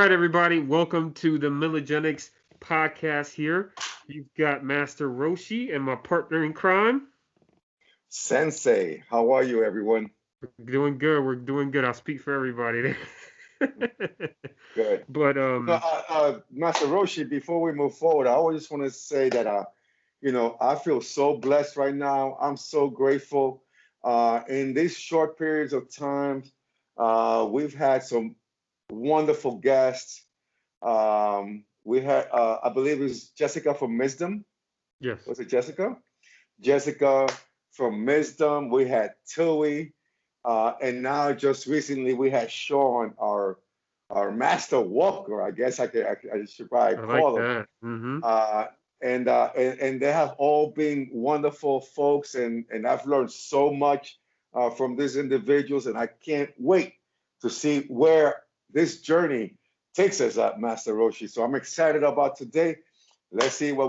right, everybody. Welcome to the Milligenics podcast here. You've got Master Roshi and my partner in crime. Sensei, how are you, everyone? We're doing good. We're doing good. I'll speak for everybody there. Good. But Master Roshi, before we move forward, I always just want to say that, I feel so blessed right now. I'm so grateful. In these short periods of time, we've had some wonderful guests. We had, I believe it was Jessica from Misdom. yes. Was it Jessica? Jessica from Misdom. We had Tui. And now just recently we had Sean, our master walker, I guess I should probably I like call him. that. Mm-hmm. Uh, and they have all been wonderful folks, and I've learned so much from these individuals, and I can't wait to see where this journey takes us at Master Roshi. So I'm excited about today. Let's see how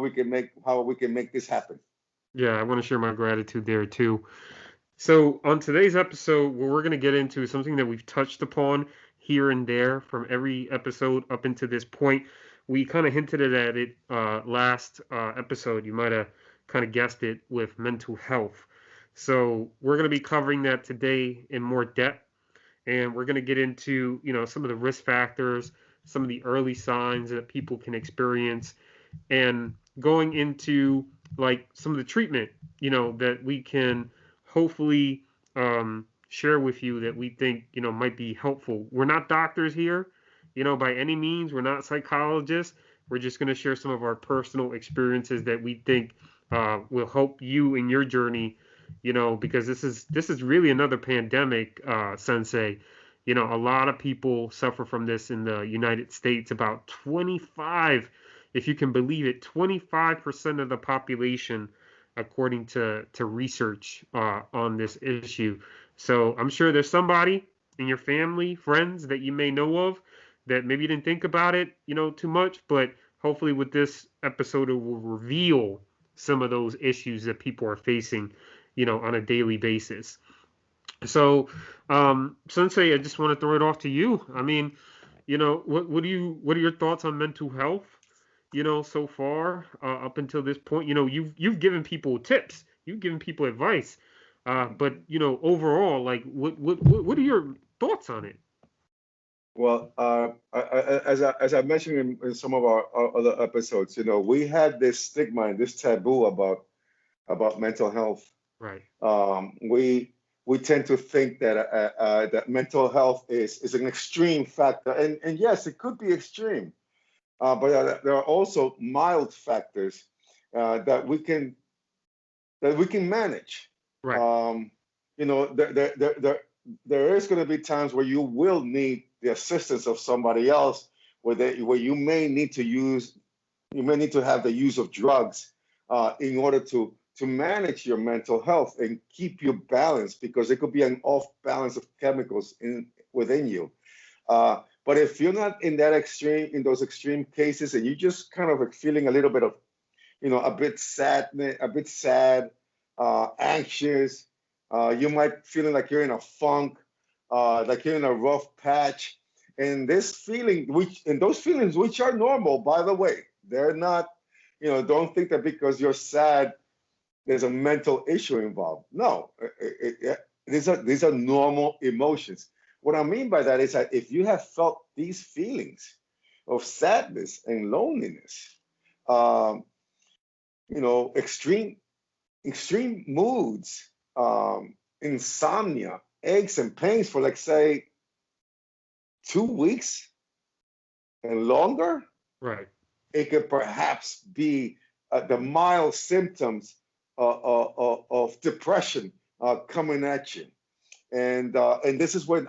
we can make this happen. Yeah, I want to share my gratitude there too. So, on today's episode, what we're going to get into is something that we've touched upon here and there from every episode up into this point. We kind of hinted at it last episode. You might have kind of guessed it with mental health. So, we're going to be covering that today in more depth, and we're going to get into, some of the risk factors, some of the early signs that people can experience, and going into like some of the treatment, that we can hopefully share with you that we think, might be helpful. We're not doctors here, by any means. We're not psychologists. We're just going to share some of our personal experiences that we think will help you in your journey, because this is really another pandemic, Sensei. A lot of people suffer from this in the United States. About 25, if you can believe it, 25% of the population, according to research on this issue. So I'm sure there's somebody in your family, friends that you may know of that maybe didn't think about it, too much, but hopefully with this episode it will reveal some of those issues that people are facing, on a daily basis. So, Sensei, I just want to throw it off to you. I mean, what are your thoughts on mental health? So far up until this point, you've given people tips, you've given people advice, but overall, like, what are your thoughts on it? Well, as I mentioned in some of our other episodes, we had this stigma and this taboo about mental health. Right. We tend to think that mental health is an extreme factor, and yes, it could be extreme, but there are also mild factors that we can manage. Right. Um, there is going to be times where you will need the assistance of somebody else, where you may need to have the use of drugs in order to manage your mental health and keep you balanced, because it could be an off balance of chemicals within you. But if you're not in those extreme cases, and you're just kind of like feeling a little bit of, a bit sad, anxious, you might feeling like you're in a funk, like you're in a rough patch, and those feelings, which are normal, by the way, they're not, don't think that because you're sad, there's a mental issue involved. No, these are normal emotions. What I mean by that is that if you have felt these feelings of sadness and loneliness, um, extreme moods, insomnia, aches and pains for, like, say, 2 weeks and longer, Right. it could perhaps be the mild symptoms of depression coming at you. And this is when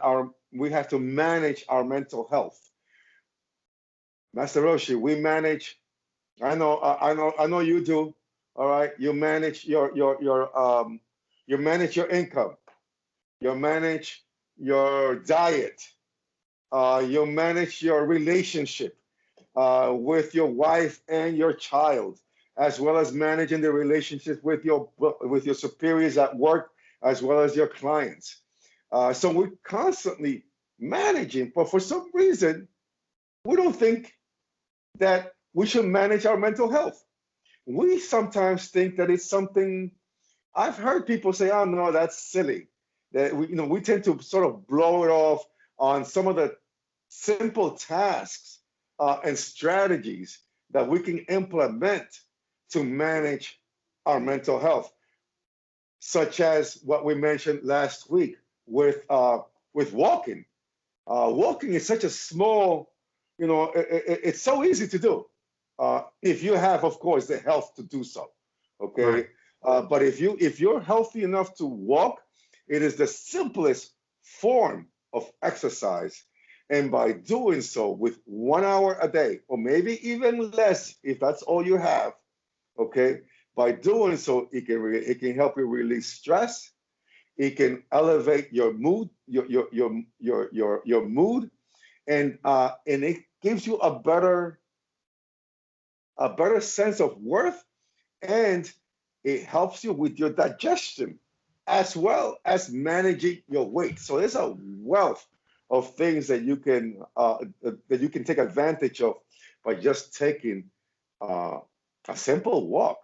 we have to manage our mental health. Master Roshi, we manage. I know you do. All right, you manage you manage your income, you manage your diet, you manage your relationship with your wife and your child, as well as managing the relationship with your superiors at work, as well as your clients. So we're constantly managing, but for some reason we don't think that we should manage our mental health. We sometimes think that it's something. I've heard people say, "Oh no, that's silly." That we tend to sort of blow it off on some of the simple tasks and strategies that we can implement to manage our mental health, such as what we mentioned last week with walking. Walking is such a small, it's so easy to do if you have, of course, the health to do so. Right. Okay, but if you're healthy enough to walk, it is the simplest form of exercise. And by doing so with 1 hour a day, or maybe even less, if that's all you have, okay, by doing so, it can help you release stress. It can elevate your mood, your mood, and it gives you a better sense of worth, and it helps you with your digestion as well as managing your weight. So there's a wealth of things that you can take advantage of by just taking uh, a simple walk.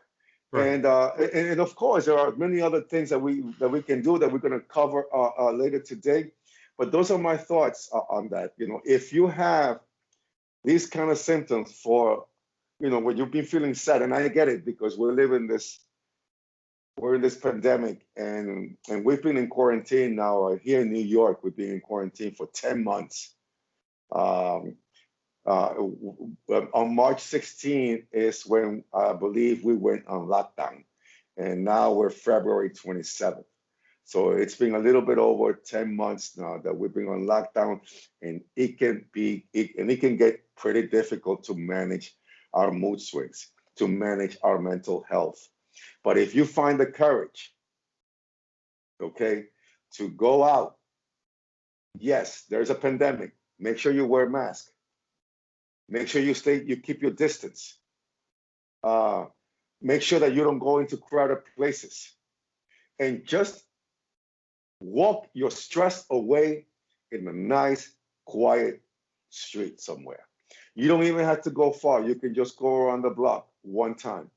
Right. And of course, there are many other things that we can do that we're going to cover later today. But those are my thoughts on that. If you have these kind of symptoms for, when you've been feeling sad, and I get it because we're in this pandemic, and we've been in quarantine now here in New York. We've been in quarantine for 10 months. Um, on March 16th is when I believe we went on lockdown, and now we're February 27th. So it's been a little bit over 10 months now that we've been on lockdown, and it can get pretty difficult to manage our mood swings, to manage our mental health. But if you find the courage, okay, to go out, yes, there's a pandemic. Make sure you wear a mask. Make sure you keep your distance. Uh, Make sure that you don't go into crowded places, and just walk your stress away in a nice, quiet street somewhere. You don't even have to go far. You can just go around the block one time.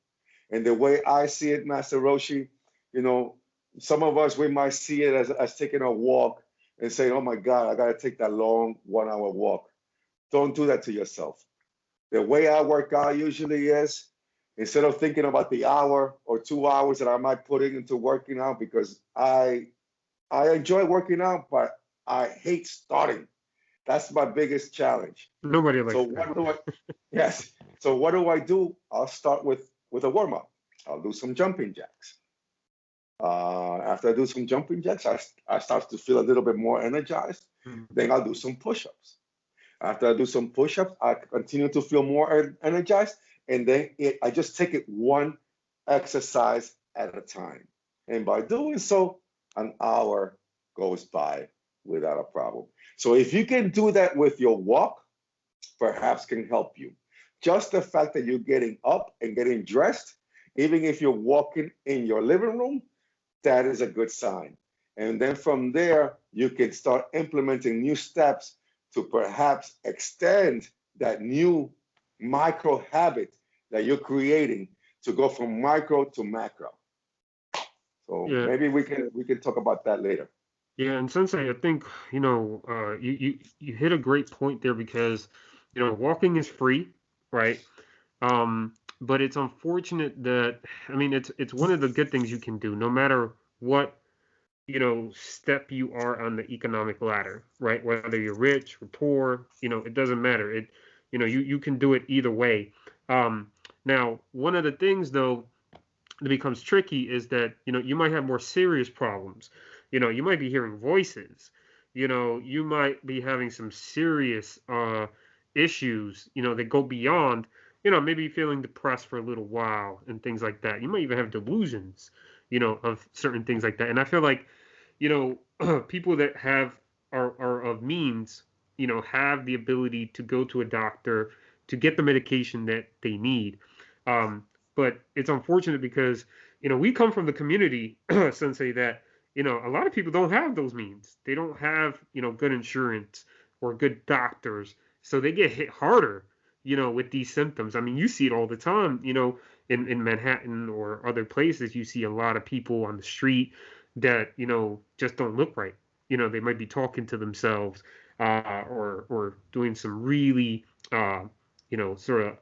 And the way I see it, Master Roshi, you know, some of us, we might see it as taking a walk and saying, oh my God, I got to take that long 1 hour walk. Don't do that to yourself. The way I work out usually is, instead of thinking about the hour or 2 hours that I might put into working out, because I enjoy working out, but I hate starting. That's my biggest challenge. Nobody So likes that. what do I? Yes. So what do I do? I'll start with a warm up. I'll do some jumping jacks. After I do some jumping jacks, I start to feel a little bit more energized. Mm. Then I'll do some push-ups. After I do some push-ups, I continue to feel more energized, and then I just take it one exercise at a time. And by doing so, an hour goes by without a problem. So if you can do that with your walk, perhaps can help you. Just the fact that you're getting up and getting dressed, even if you're walking in your living room, that is a good sign. And then from there, you can start implementing new steps to perhaps extend that new micro habit that you're creating to go from micro to macro. So Yeah, maybe we can talk about that later. yeah, and Sensei, I think you hit a great point there because walking is free, right? But it's unfortunate that I mean it's one of the good things you can do, no matter what step you are on the economic ladder, right? Whether you're rich or poor, it doesn't matter. You can do it either way. Um, Now, one of the things though that becomes tricky is that you might have more serious problems. You might be hearing voices. You might be having some serious issues. That go beyond. Maybe feeling depressed for a little while and things like that. You might even have delusions. Of certain things like that. And I feel like people that are of means, have the ability to go to a doctor to get the medication that they need. Um, but it's unfortunate because we come from the community, Sensei, that a lot of people don't have those means. They don't have good insurance or good doctors. so they get hit harder, with these symptoms. I mean, you see it all the time, in Manhattan or other places. You see a lot of people on the street that, just don't look right. They might be talking to themselves, or doing some really, sort of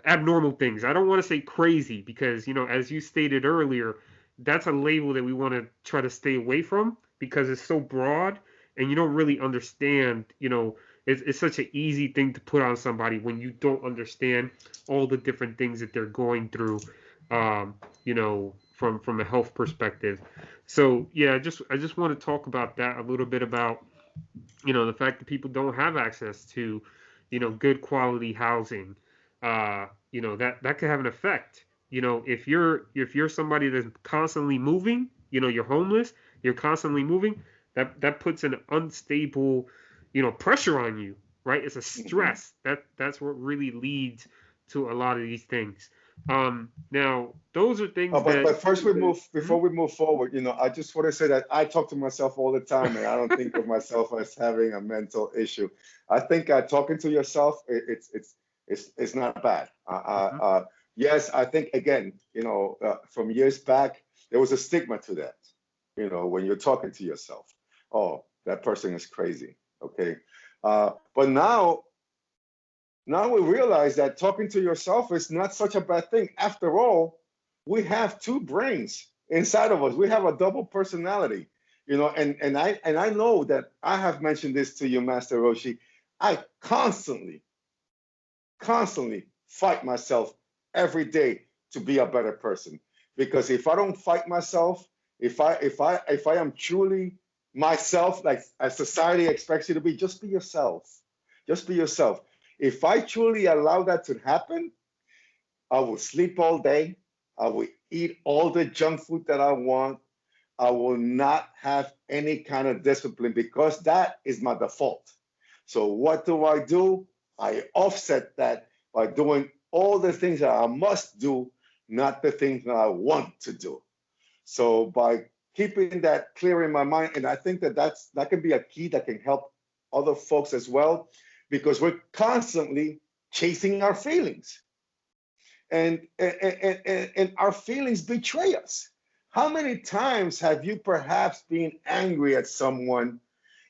abnormal things. I don't want to say crazy because, as you stated earlier, that's a label that we want to try to stay away from because it's so broad and you don't really understand, it's such an easy thing to put on somebody when you don't understand all the different things that they're going through, from a health perspective. So yeah, I just want to talk about that a little bit about, the fact that people don't have access to, good quality housing. That could have an effect. If you're somebody that's constantly moving, you're homeless, you're constantly moving, that puts an unstable, pressure on you, right? It's a Mhm. stress. That's what really leads to a lot of these things. Now those are things But that. first we move Mhm. before we move forward. I just want to say that I talk to myself all the time, and I don't think of myself as having a mental issue. I think talking to yourself, it's not bad. Mhm. Yes, I think again, from years back, there was a stigma to that. When you're talking to yourself, oh, that person is crazy. Okay, but now we realize that talking to yourself is not such a bad thing. After all, we have two brains inside of us. We have a double personality, and I know that I have mentioned this to you, Master Roshi. I constantly fight myself every day to be a better person. Because if I don't fight myself, if I am truly myself, like as society expects you to be, just be yourself. Just be yourself. If I truly allow that to happen, I will sleep all day. I will eat all the junk food that I want. I will not have any kind of discipline because that is my default. So what do? I offset that by doing all the things that I must do, not the things that I want to do. So by keeping that clear in my mind, and I think that can be a key that can help other folks as well, because we're constantly chasing our feelings, and our feelings betray us. How many times have you perhaps been angry at someone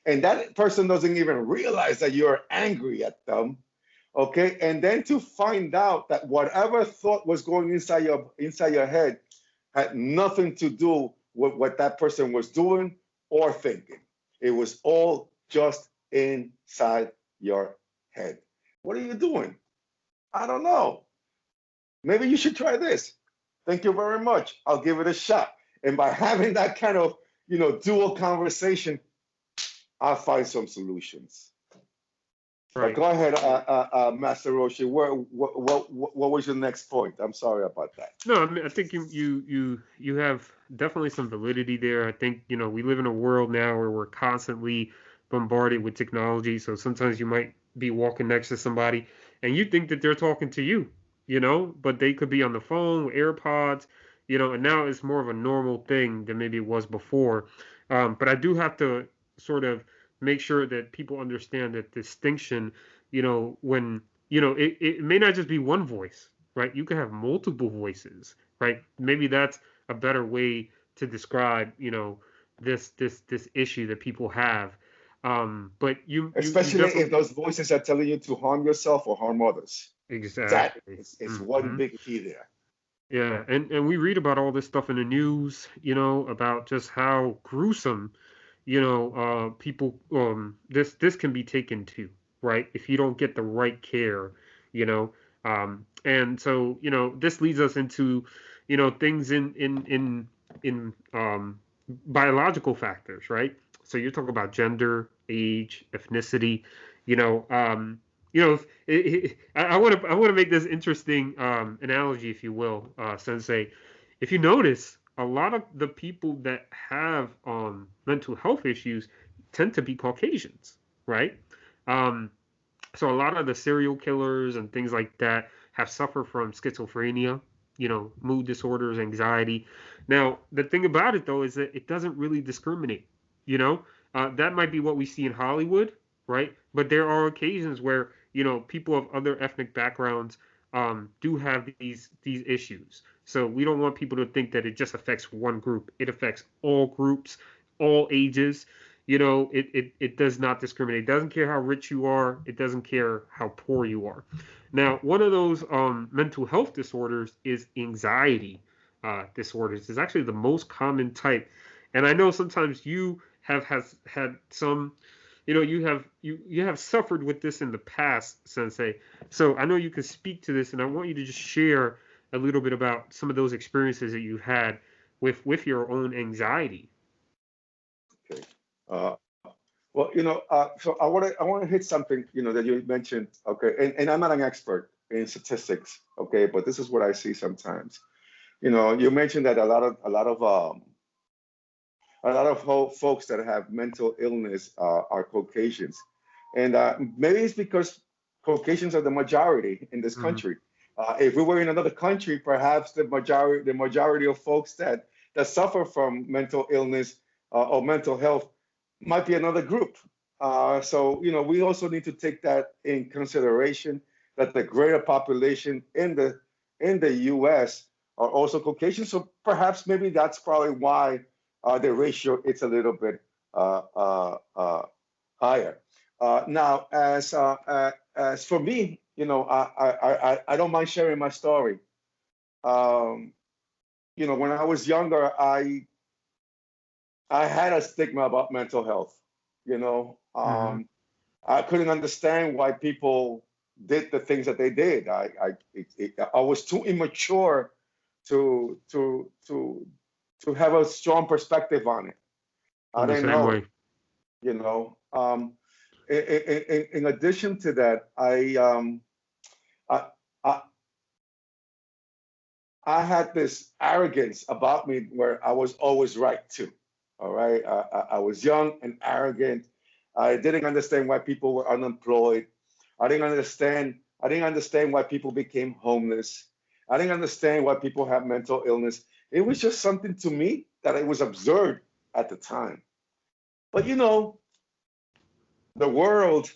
and that person doesn't even realize that you're angry at them? Okay, and then to find out that whatever thought was going inside your head had nothing to do with what that person was doing or thinking. It was all just inside your head. What are you doing? I don't know. Maybe you should try this. Thank you very much. I'll give it a shot. And by having that kind of, dual conversation, I'll find some solutions. But Right. go ahead, Master Roshi. What was your next point? I'm sorry about that. No, I mean, I think you have definitely some validity there. I think, we live in a world now where we're constantly bombarded with technology. So sometimes you might be walking next to somebody and you think that they're talking to you, but they could be on the phone with AirPods, and now it's more of a normal thing than maybe it was before. But I do have to sort of make sure that people understand that distinction, when, it may not just be one voice, right? You could have multiple voices, right? Maybe that's a better way to describe, this issue that people have. But you Especially if definitely. those voices are telling you to harm yourself or harm others. That Exactly. is one Hmm. big key there. Yeah, and we read about all this stuff in the news, about just how gruesome, people, this can be taken to, right? If you don't get the right care, you know. And so, this leads us into, things in biological factors, right? So you're talking about gender, age, ethnicity, you know, um, I want to make this interesting analogy, if you will, Sensei. If you notice, a lot of the people that have mental health issues tend to be Caucasians, right? Um, so a lot of the serial killers and things like that have suffered from schizophrenia, mood disorders, anxiety. Now, the thing about it though is that it doesn't really discriminate. You know, that might be what we see in Hollywood. right? But there are occasions where, people of other ethnic backgrounds do have these issues. So we don't want people to think that it just affects one group. It affects all groups, all ages. It does not discriminate. It doesn't care how rich you are. It doesn't care how poor you are. Now, one of those mental health disorders is anxiety disorders. It's actually the most common type. And I know sometimes you has had some, you have suffered with this in the past, Sensei. So I know you can speak to this, and I want you to just share a little bit about some of those experiences that you had with your own anxiety. Okay. Uh, well, so I want to hit something, that you mentioned. Okay, and I'm not an expert in statistics. Okay, but this is what I see sometimes. You mentioned that a lot of folks that have mental illness are Caucasians, and maybe it's because Caucasians are the majority in this Hmm. country. If we were in another country, perhaps the majority of folks that suffer from mental illness or mental health might be another group. So we also need to take that in consideration that the greater population in the U.S. are also Caucasian. So perhaps maybe that's probably why the ratio is a little bit higher. Now, as for me, I don't mind sharing my story. Um, when I was younger, I had a stigma about mental health. You know, Hmm. um, I couldn't understand why people did the things that they did. I was too immature to to to to have a strong perspective on it. I I'm the didn't same know. way. You know. In addition to that, I, I I had this arrogance about me where I was always right too. All right, I was young and arrogant. I didn't understand why people were unemployed. I didn't understand why people became homeless. I didn't understand why people have mental illness. It was just something to me that it was absurd at the time. But the world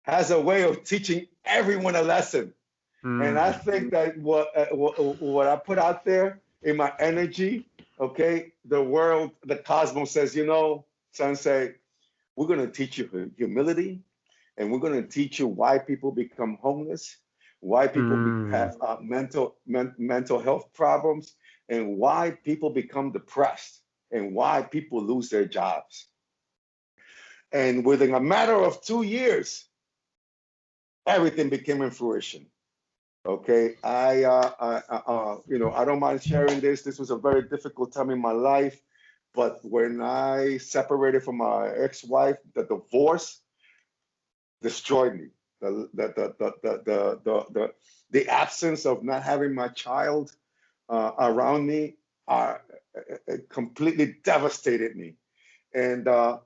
has a way of teaching everyone a lesson. And I Mm. think that what I put out there in my energy, okay, the world, the cosmos says, Sensei, we're going to teach you humility, and we're going to teach you why people become homeless, why people Mm. have mental health problems, and why people become depressed, and why people lose their jobs. And within a matter of 2 years, everything became in fruition. Okay, I don't mind sharing this. This was a very difficult time in my life, but when I separated from my ex-wife, the divorce destroyed me. The absence of not having my child around me completely devastated me. And but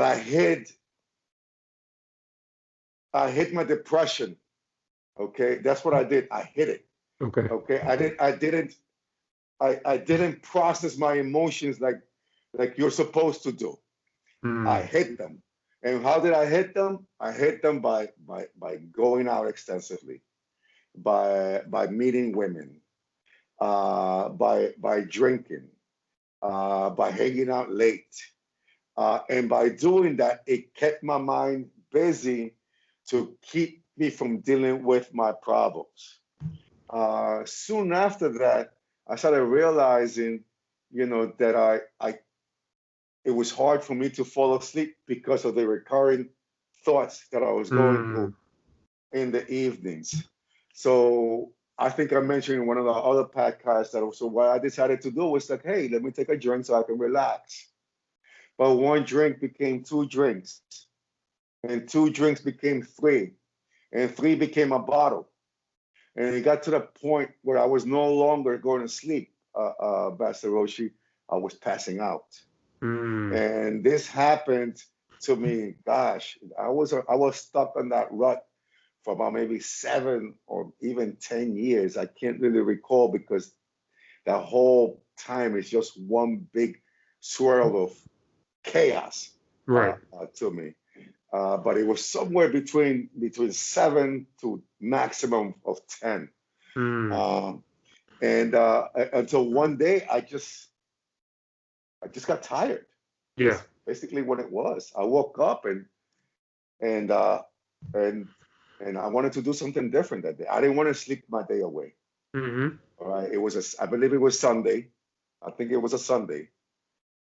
I hid my depression. Okay, that's what I did. I hid it. Okay. Okay, I didn't process my emotions like you're supposed to do. I Mm. hid them. And how did I hit them? I hid them by going out extensively, by meeting women, by drinking, by hanging out late. And by doing that, it kept my mind busy to keep me from dealing with my problems. Soon after that, I started realizing, that it was hard for me to fall asleep because of the recurring thoughts that I was going Mm. through in the evenings. So I think I mentioned in one of the other podcasts that also what I decided to do was like, hey, let me take a drink so I can relax. But one drink became two drinks, and two drinks became three, and three became a bottle. And it got to the point where I was no longer going to sleep, Pastor Roshi. I was passing out. Mm. And this happened to me, gosh, I was stuck on that rut for about maybe 7 or even 10 years. I can't really recall because that whole time is just one big swirl of chaos. Right. to me. But it was somewhere between 7 to maximum of 10. Mm. Um, and until one day, I just got tired. Yeah. That's basically what it was. I woke up and uh, and and I wanted to do something different that day. I didn't want to sleep my day away. Mm-hmm. All right. I believe it was Sunday. I think it was a Sunday.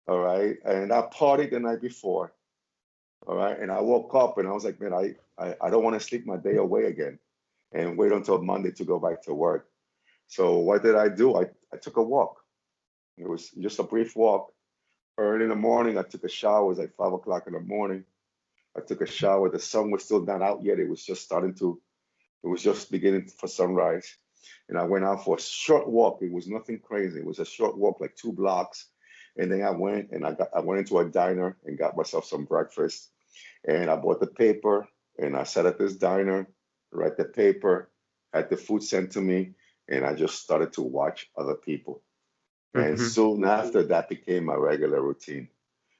All right. And I partied the night before. All right. And I woke up and I was like, man, I don't want to sleep my day away again and wait until Monday to go back to work. So what did I do? I took a walk. It was just a brief walk. Early in the morning, I took a shower. It was like 5 o'clock in the morning. I took a shower. The sun was still not out yet. It was just beginning for sunrise. And I went out for a short walk. It was nothing crazy. It was a short walk, like 2 blocks. And then I went and I went into a diner and got myself some breakfast. And I bought the paper and I sat at this diner, read the paper, had the food sent to me, and I just started to watch other people. And Mm-hmm. soon after that became my regular routine.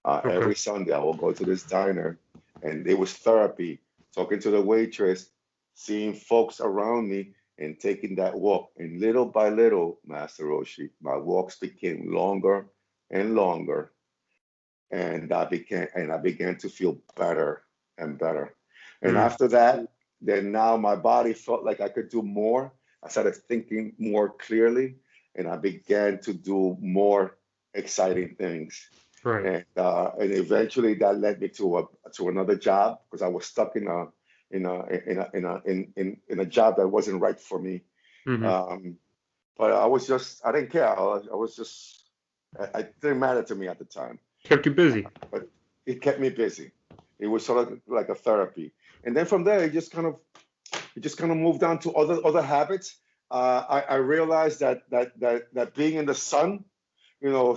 Okay. Every Sunday I will go to this diner and it was therapy, talking to the waitress, seeing folks around me and taking that walk. And little by little, Master Roshi, my walks became longer and longer and I began to feel better and better. And Mm. after that, then now my body felt like I could do more. I started thinking more clearly, and I began to do more exciting things. Right. And eventually that led me to another job because I was stuck in a job that wasn't right for me. Mm-hmm. Um, but I didn't care. I was just it didn't matter to me at the time, Kept you busy. but it kept me busy. It was sort of like a therapy. And then from there, it just kind of moved on to other habits. I realized that being in the sun,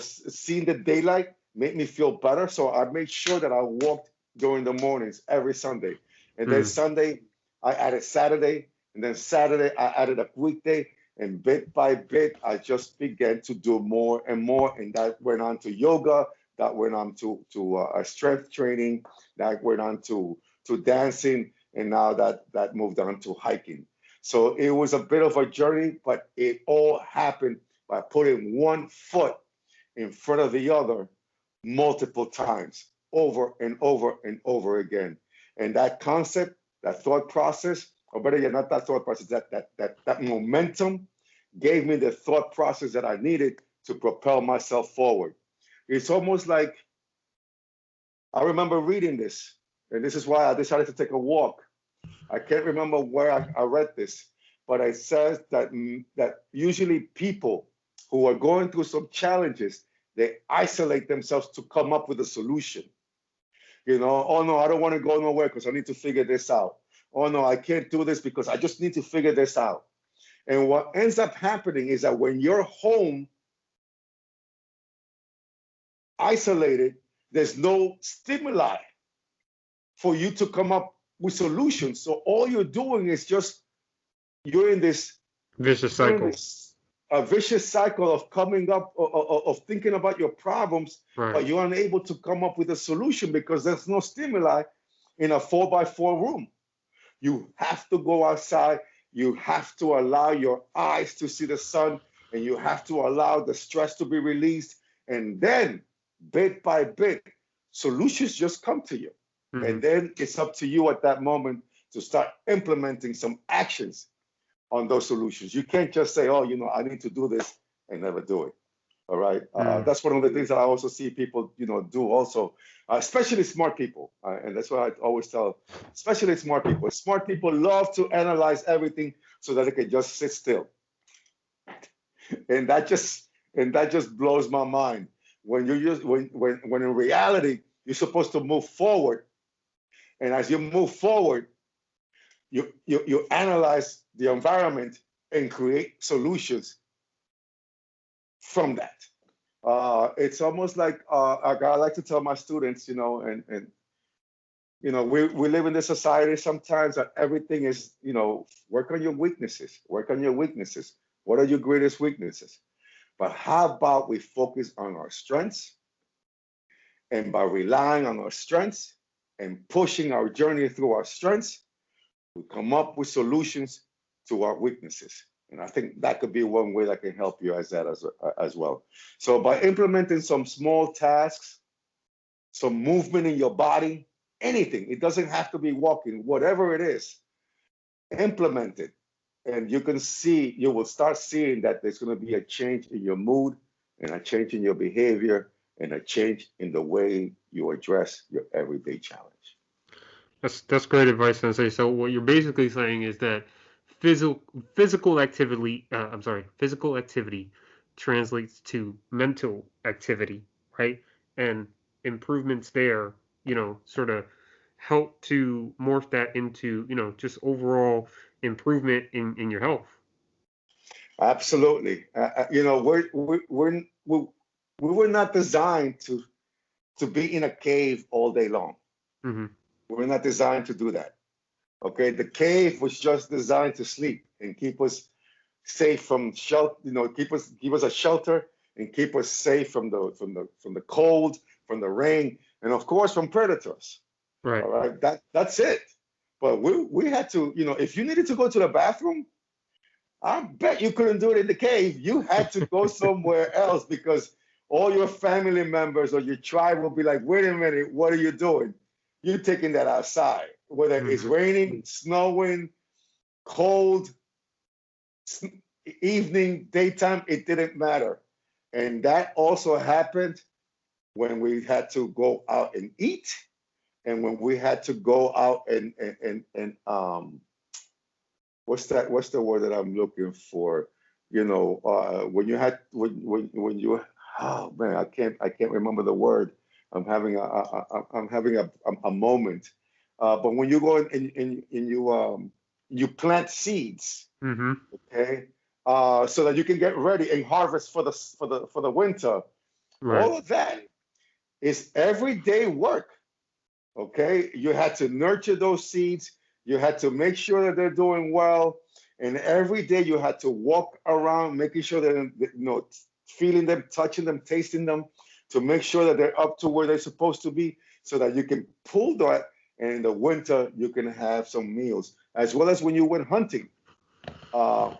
seeing the daylight made me feel better. So I made sure that I walked during the mornings every Sunday. And then Mm. Sunday, I added Saturday. And then Saturday, I added a weekday. And bit by bit, I just began to do more and more. And that went on to yoga. That went on to strength training. That went on to dancing. And now that moved on to hiking. So it was a bit of a journey, but it all happened by putting one foot in front of the other multiple times, over and over and over again. And that concept, that thought process, or better yet, not that thought process, that momentum gave me the thought process that I needed to propel myself forward. It's almost like I remember reading this, and this is why I decided to take a walk. I can't remember where I read this, but it says that usually people who are going through some challenges, they isolate themselves to come up with a solution. Oh no, I don't want to go nowhere because I need to figure this out. Oh no, I can't do this because I just need to figure this out. And what ends up happening is that when you're home isolated, there's no stimuli for you to come up with solutions. So all you're doing is just you're in this Vicious you're in cycle. this a vicious cycle of coming up of thinking about your problems, Right. but you're unable to come up with a solution because there's no stimuli in a 4x4 room. You have to go outside. You have to allow your eyes to see the sun, and you have to allow the stress to be released. And then, bit by bit, solutions just come to you. Mm-hmm. And then it's up to you at that moment to start implementing some actions on those solutions. You can't just say, oh, I need to do this and never do it. All right. Mm. That's one of the things that I also see people, do also, especially smart people. And that's what I always tell, especially smart people. Smart people love to analyze everything so that they can just sit still. And that just blows my mind. When you use when in reality you're supposed to move forward, and as you move forward, you analyze the environment and create solutions from that. It's almost like I like to tell my students, and we live in this society sometimes that everything is, work on your weaknesses, work on your weaknesses. What are your greatest weaknesses? But how about we focus on our strengths And by relying on our strengths and pushing our journey through our strengths, we come up with solutions to our weaknesses. And I think that could be one way that can help you as well. So by implementing some small tasks, some movement in your body, anything, it doesn't have to be walking, whatever it is, implement it. And you will start seeing that there's going to be a change in your mood and a change in your behavior and a change in the way you address your everyday challenge. That's great advice, Sensei. So what you're basically saying is that physical physical activity, physical activity translates to mental activity, right? And improvements there, sort of help to morph that into, just overall improvement in your health. Absolutely. We were not designed to be in a cave all day long. Mm-hmm. We're not designed to do that. Okay, the cave was just designed to sleep and keep us safe from shelter. Give us a shelter and keep us safe from the cold, from the rain, and of course from predators. Right. All right, that's it. But we had to, if you needed to go to the bathroom, I bet you couldn't do it in the cave. You had to go somewhere else because all your family members or your tribe will be like, wait a minute, what are you doing? You're taking that outside, whether it's Mm-hmm. raining, snowing, cold, evening, daytime, it didn't matter. And that also happened when we had to go out and eat and when we had to go out and what's the word that I'm looking for? When you had when you oh man, I can't remember the word. I'm having a moment. But when you go and you plant seeds, Mm-hmm. okay, so that you can get ready and harvest for the winter. Right. All of that is everyday work. Okay, you had to nurture those seeds. You had to make sure that they're doing well, and every day you had to walk around, making sure that feeling them, touching them, tasting them, to make sure that they're up to where they're supposed to be, so that you can pull that, and in the winter you can have some meals, as well as when you went hunting. A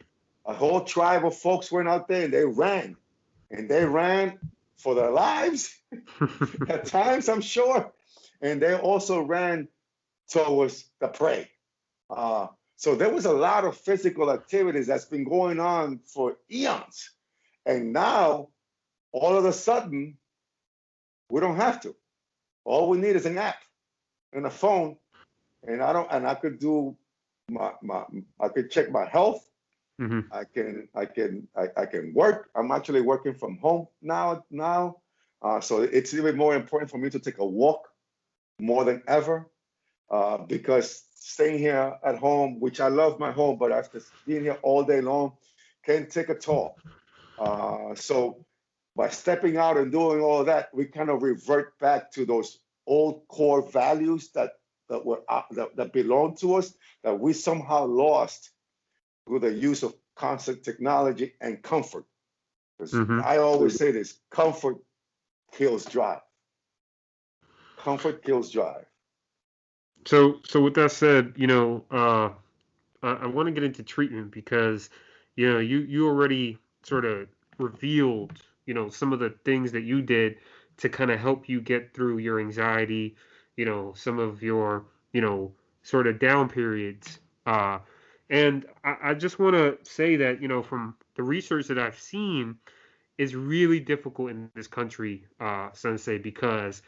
whole tribe of folks went out there and they ran for their lives at times, I'm sure, and they also ran towards the prey. So there was a lot of physical activities that's been going on for eons. And now, all of a sudden, we don't have to. All we need is an app and a phone, and I could do I could check my health. Mm-hmm. I can work. I'm actually working from home now. So it's even more important for me to take a walk more than ever. Because staying here at home, which I love my home, but after being here all day long, can take a toll. So by stepping out and doing all of that, we kind of revert back to those old core values that belong to us that we somehow lost through the use of constant technology and comfort. Because Mm-hmm. I always say this: comfort kills drive. Comfort kills drive. So with that said, I want to get into treatment because, you already sort of revealed, some of the things that you did to kind of help you get through your anxiety, some of your, sort of down periods. And I just want to say that, from the research that I've seen, is really difficult in this country, Sensei, because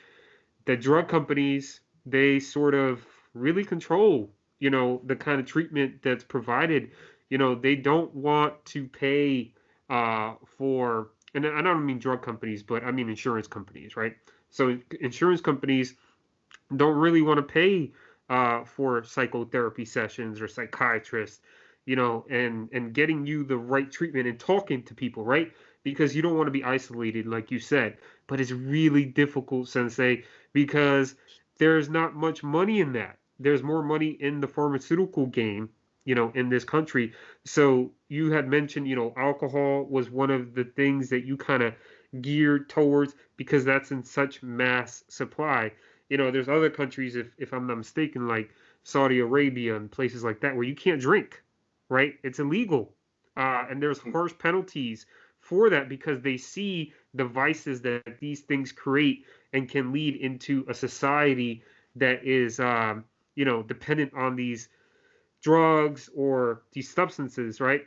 the drug companies, they sort of really control, the kind of treatment that's provided. They don't want to pay for, and I don't mean drug companies, but I mean insurance companies, right? So insurance companies don't really want to pay for psychotherapy sessions or psychiatrists, and getting you the right treatment and talking to people, right? Because you don't want to be isolated, like you said. But it's really difficult, Sensei, because there's not much money in that. There's more money in the pharmaceutical game, in this country. So you had mentioned, alcohol was one of the things that you kind of geared towards, because that's in such mass supply. There's other countries, if I'm not mistaken, like Saudi Arabia and places like that, where you can't drink, right? It's illegal. And there's harsh penalties for that because they see the vices that these things create and can lead into a society that is, dependent on these drugs or these substances, right?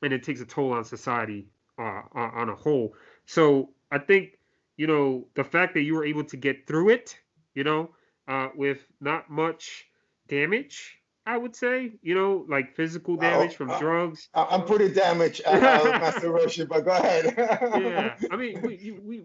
And it takes a toll on society on a whole. So I think the fact that you were able to get through it, with not much damage, I would say, like physical damage Oh, from drugs. I'm pretty damaged, Master Roshi, but go Yeah, ahead. I mean,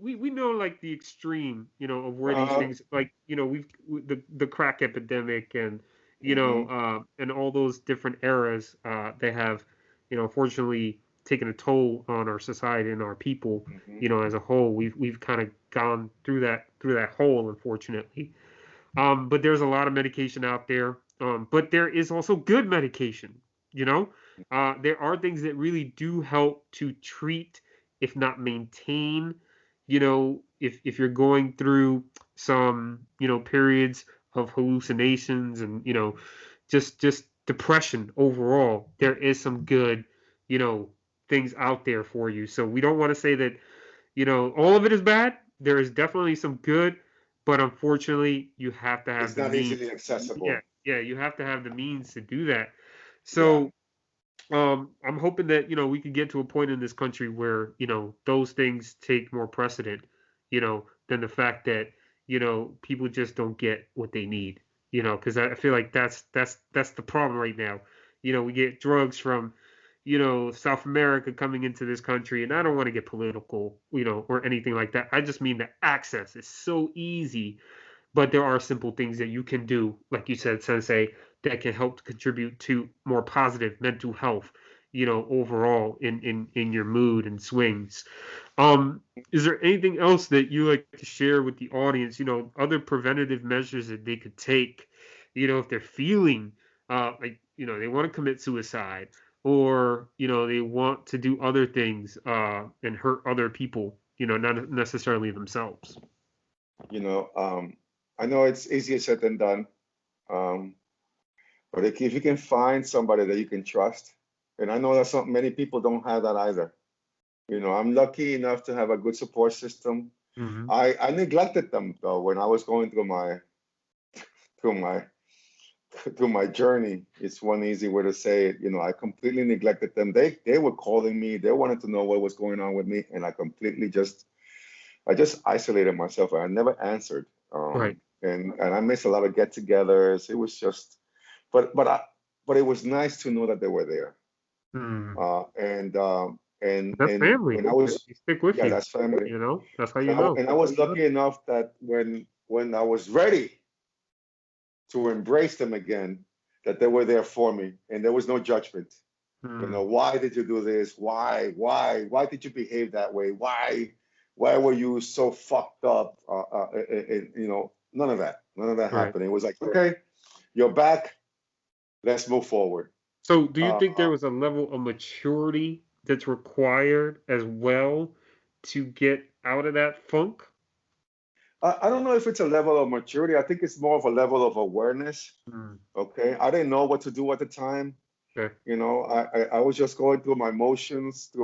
we know like the extreme, of where these uh, things, like, the crack epidemic and mhm, and all those different eras, they have, unfortunately taken a toll on our society and our people, mhm. as a whole. We've kind of gone through that hole, unfortunately. But there's a lot of medication out there. But there is also good medication. You know, there are things that really do help to treat, if not maintain. If you're going through some, periods of hallucinations and just depression overall, there is some good, you know, things out there for you. So we don't want to say that all of it is bad. There is definitely some good, but unfortunately, you have to have It's the not means. easily Yeah, accessible. yeah, you have to have the means to do that. Yeah, So, I'm hoping that we could get to a point in this country where those things take more precedent, than the fact that people just don't get what they need. Because I feel like that's the problem right now. We get drugs from South America coming into this country, and I don't want to get political, or anything like that. I just mean the access is so easy, but there are simple things that you can do, like you said, Sensei, that can help to contribute to more positive mental health, overall in your mood and swings. Um, is there anything else that you like to share with the audience? Other preventative measures that they could take, if they're feeling like they want to commit suicide, or they want to do other things and hurt other people, not necessarily themselves. you know, um, I know it's easier said than done, um, but if you can find somebody that you can trust, and I know that many people don't have that either. I'm lucky enough to have a good support system. Hmm. I neglected them though when I was going through my through my journey. It's one easy way to say it. I completely neglected them. They were calling me. They wanted to know what was going on with me, and I just isolated myself. I never answered. Right. And I missed a lot of get-togethers. It was just, but it was nice to know that they were there. Mm. And That's family. when I was, They stick with yeah, you. that's family. That's how And you know. I was lucky enough that when I was ready to embrace them again, that they were there for me, and there was no judgment. Mm. Why did you do this? Why did you behave that way? Why were you so fucked up? None of that Right. happened. It was like, okay, you're back. Let's move forward. So, do you Uh, think there was a level of maturity that's required as well to get out of that funk? I don't know if it's a level of maturity. I think it's more of a level of awareness. Mm. Okay, I didn't know what to do at the time. Okay. I was just going through my motions, I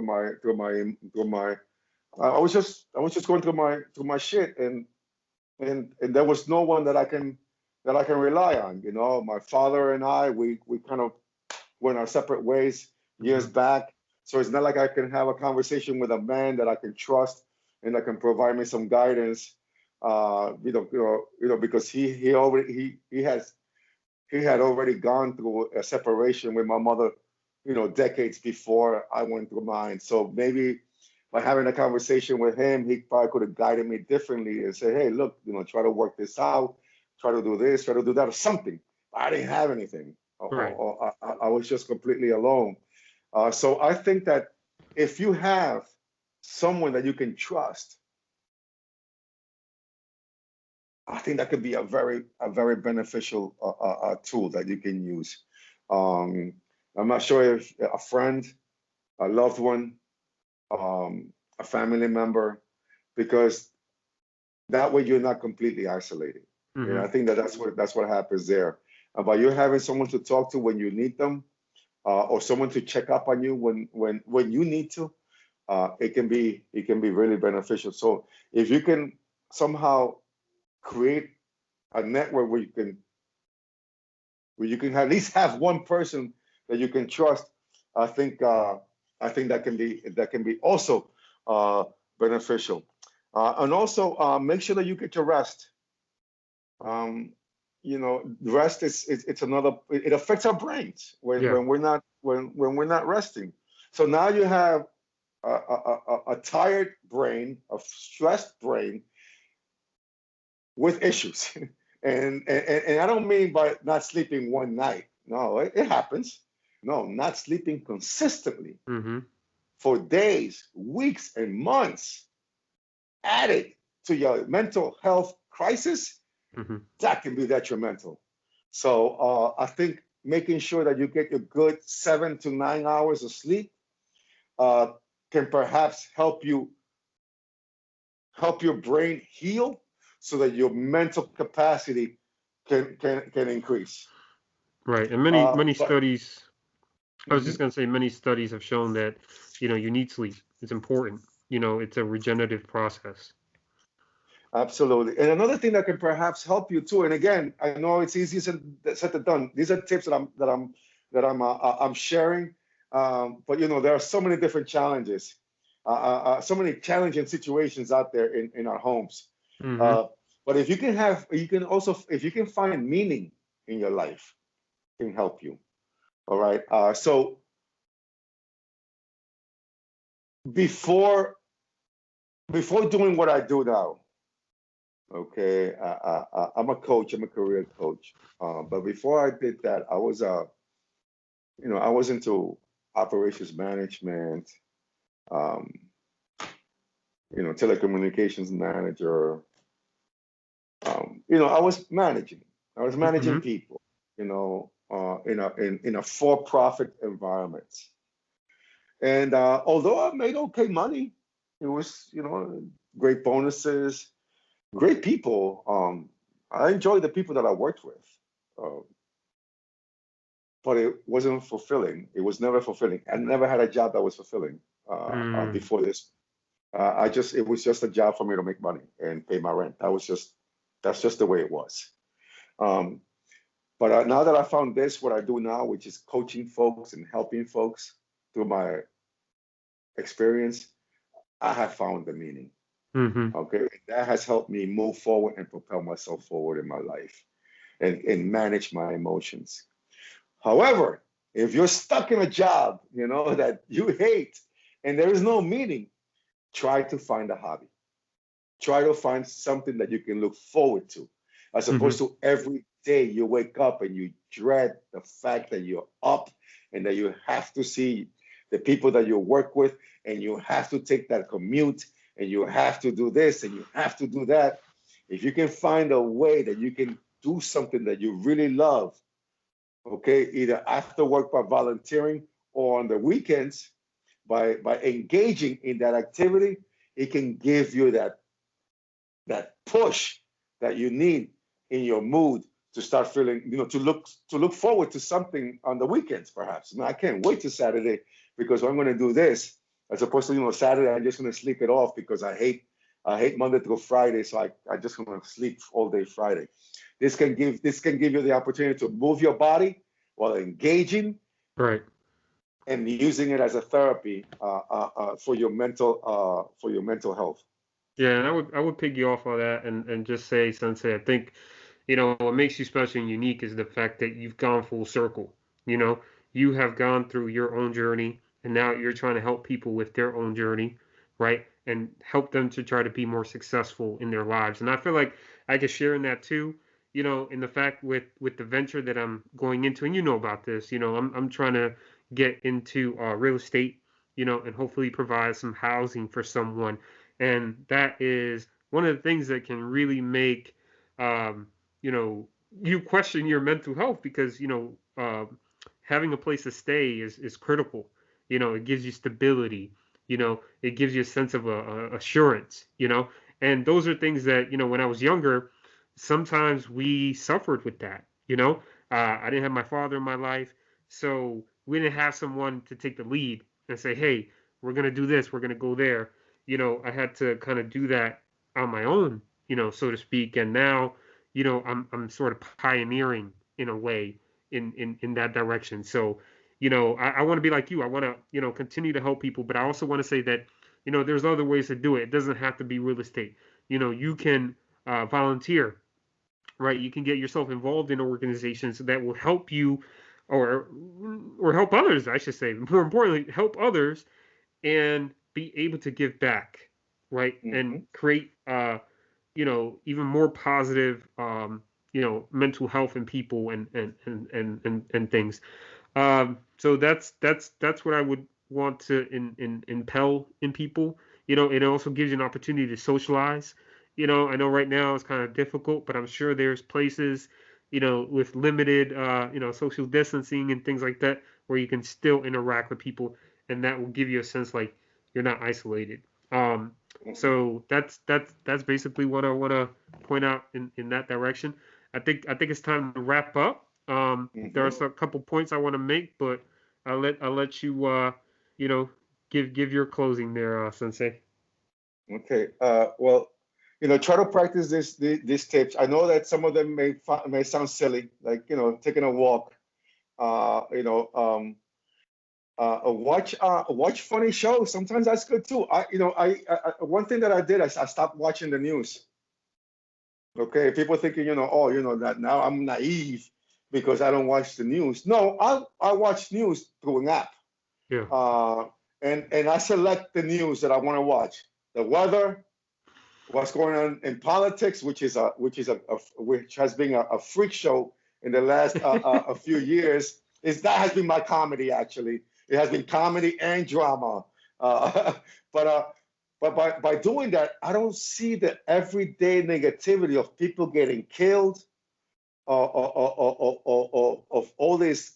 was just going through my shit, and there was no one that I can rely on. My father and I, we kind of went our separate ways years Hmm. back. So it's not like I can have a conversation with a man that I can trust and that can provide me some guidance. Because he already he had already gone through a separation with my mother, decades before I went through mine. So maybe by having a conversation with him, he probably could have guided me differently and say, hey, look, try to work this out, try to do this, try to do that, or something. I didn't have anything. Right. I was just completely alone. So I think that if you have someone that you can trust, I think that could be a very beneficial tool that you can use. Um, I'm not sure if a friend, a loved one, a family member. because that way you're not completely isolated. And Mm-hmm. I think that that's what happens there. By you having someone to talk to when you need them, or someone to check up on you when you need to, it can be really beneficial. So if you can somehow create a network where you can at least have one person that you can trust, I think that can be also uh, beneficial. And also make sure that you get your rest. Um, rest it's another. It affects our brains when Yeah. when we're not when we're not resting. So now you have a tired brain, a stressed brain with issues. And I don't mean by not sleeping one night. No, it happens. No, not sleeping consistently Mm-hmm. for days, weeks, and months added to your mental health crisis, Mm-hmm. that can be detrimental. So I think making sure that you get a good 7 to 9 hours of sleep uh, can perhaps help your brain heal so that your mental capacity can increase. Right. And many But studies. I was just mhm, gonna say many studies have shown that you need sleep. It's important. It's a regenerative process. absolutely. And another thing that can perhaps help you too. And again, I know it's easier said than done. These are tips that I'm sharing. But there are so many different challenges, so many challenging situations out there in our homes. Mm-hmm. Uh, but if you can find meaning in your life, it can help you. All right. So before before doing what I do now, okay, I'm a coach. I'm a career coach. But before I did that, I was into operations management, um, telecommunications manager. I was managing. I was managing Mm-hmm. people. In a for-profit environment. And although I made okay money, it was great bonuses, great people. I enjoyed the people that I worked with, uh, but it wasn't fulfilling. It was never fulfilling. I never had a job that was fulfilling Mm. before this. It was just a job for me to make money and pay my rent. That's just the way it was. Um, but now that I found this, what I do now, which is coaching folks and helping folks through my experience, I have found the meaning. Mm-hmm. Okay, that has helped me move forward and propel myself forward in my life and manage my emotions. However, if you're stuck in a job, that you hate and there is no meaning, try to find a hobby. Try to find something that you can look forward to, as Mm-hmm. opposed to every day you wake up and you dread the fact that you're up and that you have to see the people that you work with and you have to take that commute and you have to do this and you have to do that. If you can find a way that you can do something that you really love, okay, either after work by volunteering or on the weekends by engaging in that activity, it can give you that push that you need in your mood to start feeling, to look forward to something on the weekends, perhaps. I can't wait to Saturday because I'm going to do this, as opposed to Saturday I'm just going to sleep it off because I hate Monday through Friday, so I just want to sleep all day Friday. This can give you the opportunity to move your body while engaging Right. and using it as a therapy for your mental health. Yeah, and I would piggy off on that and just say, Sensei, I think, what makes you special and unique is the fact that you've gone full circle. You know, you have gone through your own journey and now you're trying to help people with their own journey, right? And help them to try to be more successful in their lives. And I feel like I can share in that too, in the fact with the venture that I'm going into, and you know about this, I'm trying to get into real estate, and hopefully provide some housing for someone. And that is one of the things that can really make um, you know, you question your mental health because, having a place to stay is critical. It gives you stability. it gives you a sense of assurance, and those are things that, when I was younger, sometimes we suffered with that, I didn't have my father in my life, so we didn't have someone to take the lead and say, hey, we're going to do this, we're going to go there. I had to kind of do that on my own, so to speak. And now, I'm sort of pioneering in a way in that direction. So, I want to be like you. I want to, continue to help people, but I also want to say that, there's other ways to do it. It doesn't have to be real estate. You can volunteer, right? You can get yourself involved in organizations that will help you, or help others, I should say. More importantly, help others and be able to give back, right? And Hmm. create, even more positive, mental health in people and things. So that's what I would want to impel in people. It also gives you an opportunity to socialize. I know right now it's kind of difficult, but I'm sure there's places, with limited, social distancing and things like that, where you can still interact with people, and that will give you a sense like you're not isolated. Um, Hmm. so that's basically what I want to point out in that direction. I think it's time to wrap up. There Hmm. are a couple points I want to make, but I'll let you you know give your closing there, Sensei. Okay. Well, try to practice these tips. I know that some of them may sound silly, like taking a walk. Uh, you know, um, watch funny shows. Sometimes that's good too. One thing that I did, I stopped watching the news. Okay, people thinking, oh, that now I'm naive because I don't watch the news. No, I watch news through an app. Yeah. Uh, and I select the news that I want to watch. The weather, what's going on in politics, which has been a freak show in the last a few years. Is that has been my comedy actually. It has been comedy and drama. Uh, but uh, but by doing that, I don't see the everyday negativity of people getting killed, of all this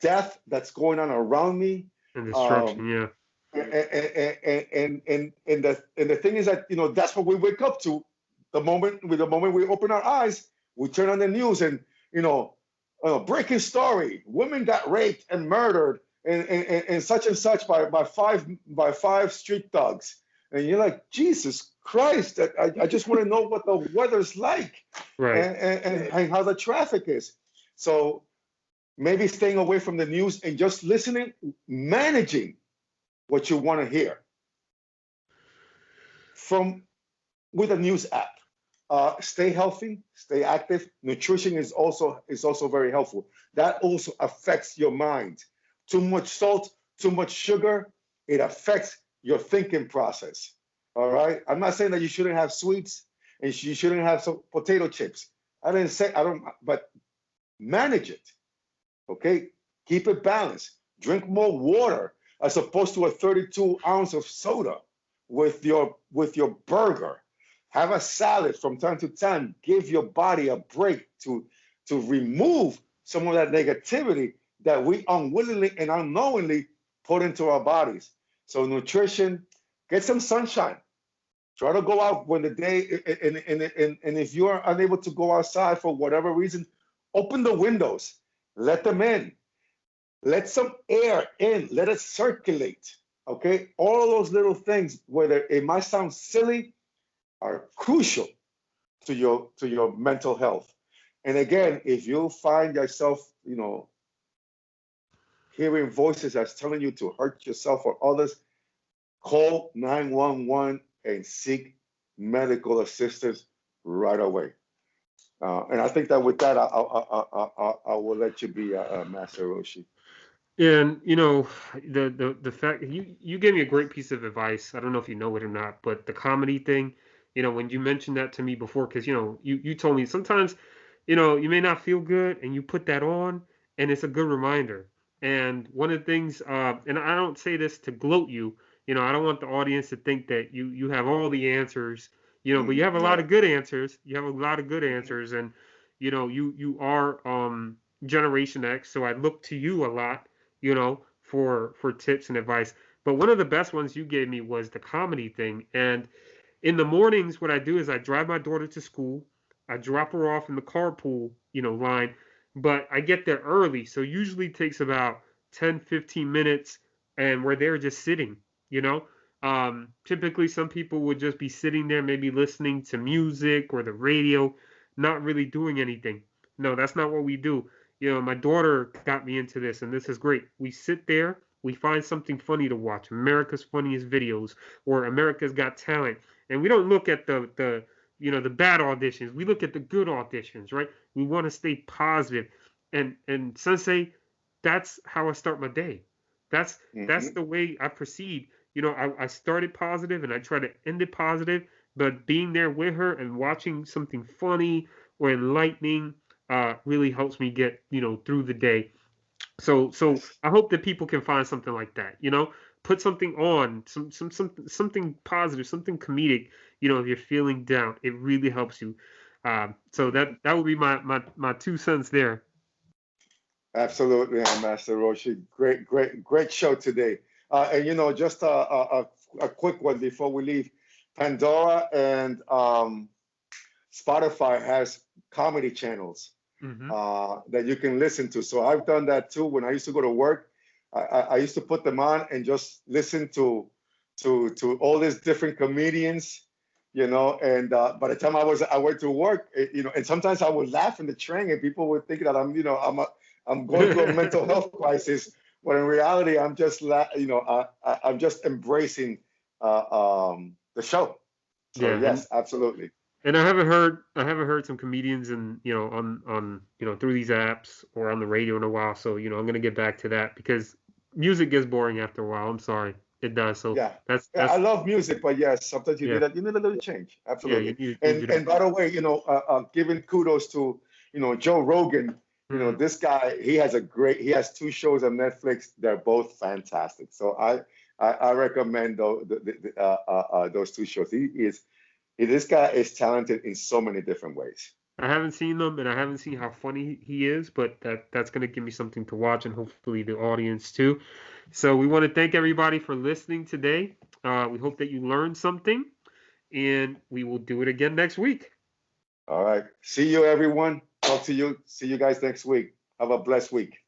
death that's going on around me. And Um, destruction. Yeah. and the thing is that that's what we wake up to the moment we open our eyes. We turn on the news and you know breaking story: women got raped and murdered and such and such by five street thugs. And you're like, Jesus Christ, I just want to know what the weather's like, Right. and how the traffic is. So maybe staying away from the news and just listening, managing what you want to hear from with a news app. Stay healthy, stay active. Nutrition is also very helpful. That also affects your mind. Too much salt, too much sugar, it affects your thinking process. All right. I'm not saying that you shouldn't have sweets and you shouldn't have some potato chips. I didn't say I don't, but manage it. Okay, keep it balanced. Drink more water as opposed to a 32 ounce of soda with your burger. Have a salad from time to time. Give your body a break to remove some of that negativity that we unwillingly and unknowingly put into our bodies. So nutrition, get some sunshine. Try to go out when the day and if you're unable to go outside for whatever reason, open the windows, let them in, let some air in, let it circulate. Okay, all those little things, whether it might sound silly, are crucial to your mental health. And again, if you find yourself, hearing voices that's telling you to hurt yourself or others, call 911 and seek medical assistance right away. And I think that with that, I will let you be, Master Roshi. And the fact you gave me a great piece of advice. I don't know if you know it or not, but the comedy thing, when you mentioned that to me before, because you told me sometimes, you may not feel good, and you put that on, and it's a good reminder. And one of the things, and I don't say this to gloat you, I don't want the audience to think that you have all the answers, but you have a lot No. of good answers. You have a lot of good Mhm. answers, and you are Generation X, so I look to you a lot, for tips and advice. But one of the best ones you gave me was the comedy thing. And in the mornings, what I do is I drive my daughter to school. I drop her off in the carpool, line, but I get there early. So usually it takes about 10, 15 minutes and we're there just sitting, you know. Typically some people would just be sitting there, maybe listening to music or the radio, not really doing anything. No, that's not what we do. My daughter got me into this, and this is great. We sit there, we find something funny to watch, America's Funniest Videos or America's Got Talent, and we don't look at the bad auditions. We look at the good auditions, right? We want to stay positive. And Sensei, that's how I start my day. That's Hmm. the way I proceed. I started positive and I try to end it positive, but being there with her and watching something funny or enlightening really helps me get, through the day. So Yes. I hope that people can find something like that. Put something on, something positive, something comedic. If you're feeling down, it really helps you. So that would be my 2 cents there. Absolutely, Master Roshi. Great, great, great show today. And just a quick one before we leave. Pandora and Spotify has comedy channels Hmm. that you can listen to. So I've done that too. When I used to go to work, I used to put them on and just listen to all these different comedians. And by the time I went to work, and sometimes I would laugh in the train, and people would think that I'm going through a mental health crisis, but in reality, I'm just embracing the show. So Yeah, and yes, absolutely. and I haven't heard some comedians and on through these apps or on the radio in a while. So I'm gonna get back to that because music gets boring after a while. I'm sorry, it does. So Yeah. that's Yeah, I that's love music, but yes, sometimes yeah, you need a little change. yeah. You Absolutely. need And you to. and by the way, giving kudos to, Joe Rogan. Mm, This guy, he has two shows on Netflix. They're both fantastic. So I recommend those two shows. This guy is talented in so many different ways. I haven't seen them, and I haven't seen how funny he is, but that's gonna give me something to watch, and hopefully the audience too. So we want to thank everybody for listening today. We hope that you learned something, and we will do it again next week. All right. See you, everyone. Talk to you. See you guys next week. Have a blessed week.